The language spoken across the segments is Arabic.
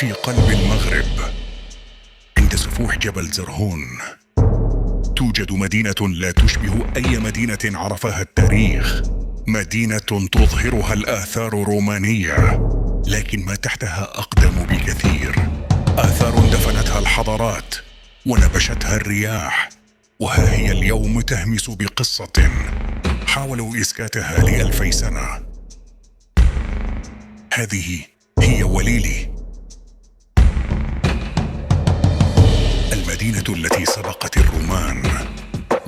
في قلب المغرب عند سفوح جبل زرهون توجد مدينة لا تشبه أي مدينة عرفها التاريخ، مدينة تظهرها الآثار الرومانية، لكن ما تحتها أقدم بكثير، آثار دفنتها الحضارات ونبشتها الرياح، وها هي اليوم تهمس بقصة حاولوا إسكاتها ل2000 سنة. هذه هي وليلي، المدينة التي سبقت الرومان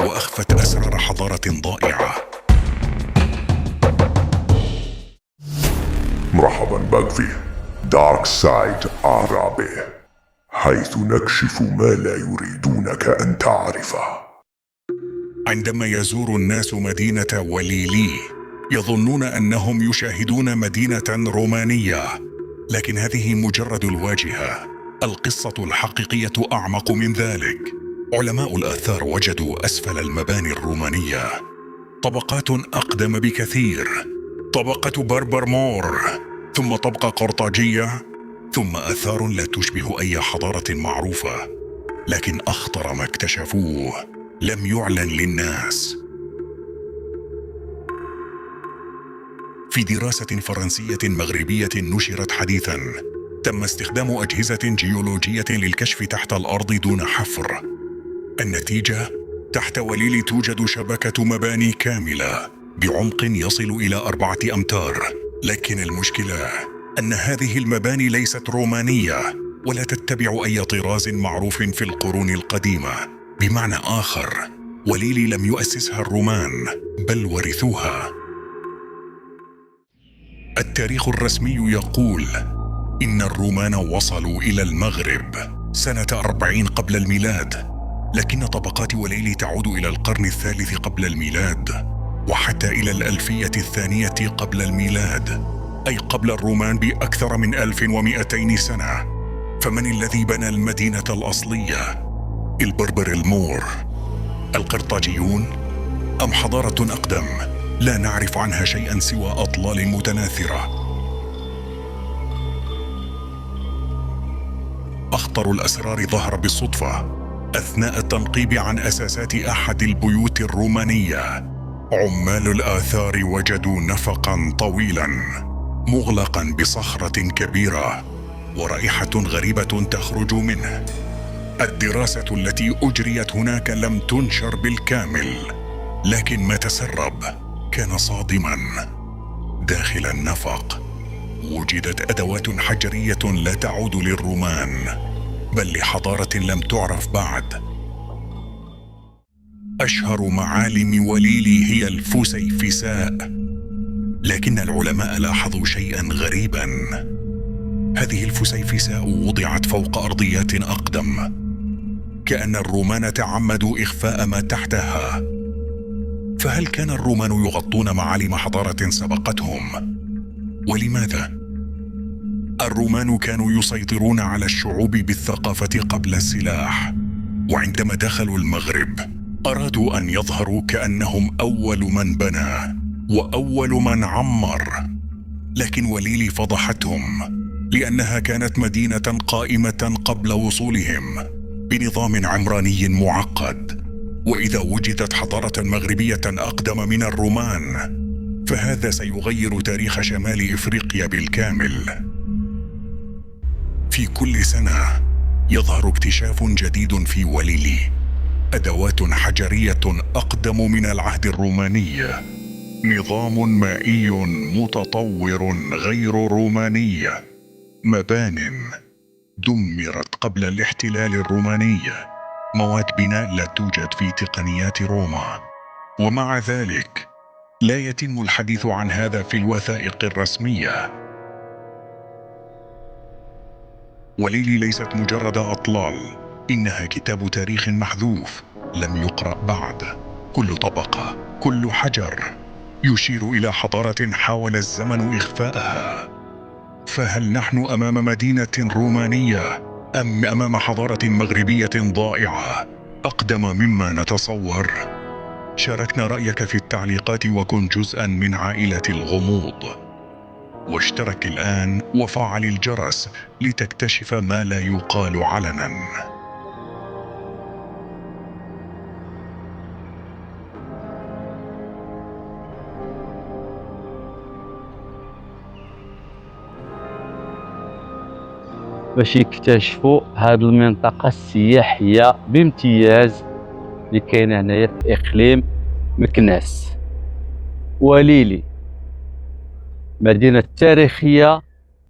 وأخفت أسرار حضارة ضائعة. مرحبا بك في دارك سايد عربي، حيث نكشف ما لا يريدونك أن تعرفه. عندما يزور الناس مدينة وليلي يظنون أنهم يشاهدون مدينة رومانية، لكن هذه مجرد الواجهة. القصة الحقيقية أعمق من ذلك. علماء الآثار وجدوا أسفل المباني الرومانية طبقات أقدم بكثير، طبقة بربرمور، ثم طبقة قرطاجية، ثم آثار لا تشبه أي حضارة معروفة. لكن أخطر ما اكتشفوه لم يعلن للناس. في دراسة فرنسية مغربية نشرت حديثاً، تم استخدام أجهزة جيولوجية للكشف تحت الأرض دون حفر. النتيجة: تحت وليلي توجد شبكة مباني كاملة بعمق يصل إلى 4 أمتار. لكن المشكلة أن هذه المباني ليست رومانية ولا تتبع أي طراز معروف في القرون القديمة. بمعنى آخر، وليلي لم يؤسسها الرومان بل ورثوها. التاريخ الرسمي يقول إن الرومان وصلوا إلى المغرب سنة 40 قبل الميلاد، لكن طبقات وليلي تعود إلى القرن الثالث قبل الميلاد، وحتى إلى الألفية الثانية قبل الميلاد، أي قبل الرومان بأكثر من 1200 سنة. فمن الذي بنى المدينة الأصلية؟ البربر المور، القرطاجيون، أم حضارة أقدم لا نعرف عنها شيئا سوى أطلال متناثرة؟ أخطر الأسرار ظهر بالصدفة أثناء التنقيب عن أساسات أحد البيوت الرومانية. عمال الآثار وجدوا نفقا طويلا مغلقا بصخرة كبيرة ورائحة غريبة تخرج منه. الدراسة التي أجريت هناك لم تنشر بالكامل، لكن ما تسرب كان صادما. داخل النفق وجدت أدوات حجرية لا تعود للرومان بل لحضارة لم تعرف بعد. أشهر معالم وليلي هي الفسيفساء، لكن العلماء لاحظوا شيئا غريبا. هذه الفسيفساء وضعت فوق أرضيات أقدم، كأن الرومان تعمدوا إخفاء ما تحتها. فهل كان الرومان يغطون معالم حضارة سبقتهم؟ ولماذا؟ الرومان كانوا يسيطرون على الشعوب بالثقافة قبل السلاح، وعندما دخلوا المغرب أرادوا أن يظهروا كأنهم أول من بنى وأول من عمر. لكن وليلي فضحتهم، لأنها كانت مدينة قائمة قبل وصولهم بنظام عمراني معقد. وإذا وجدت حضارة مغربية أقدم من الرومان فهذا سيغير تاريخ شمال إفريقيا بالكامل. في كل سنة يظهر اكتشاف جديد في وليلي، أدوات حجرية أقدم من العهد الروماني، نظام مائي متطور غير روماني، مبان دمرت قبل الاحتلال الروماني، مواد بناء لا توجد في تقنيات روما. ومع ذلك لا يتم الحديث عن هذا في الوثائق الرسمية. وليلي ليست مجرد أطلال، إنها كتاب تاريخ محذوف لم يقرأ بعد. كل طبقة، كل حجر يشير إلى حضارة حاول الزمن إخفاءها. فهل نحن أمام مدينة رومانية أم أمام حضارة مغربية ضائعة أقدم مما نتصور؟ شاركنا رأيك في التعليقات وكن جزءاً من عائلة الغموض. واشترك الآن وفعل الجرس لتكتشف ما لا يقال علنا. باش يكتشفوا هذه المنطقة السياحية بامتياز اللي كاينة هنايا في إقليم مكناس وليلي، مدينة تاريخية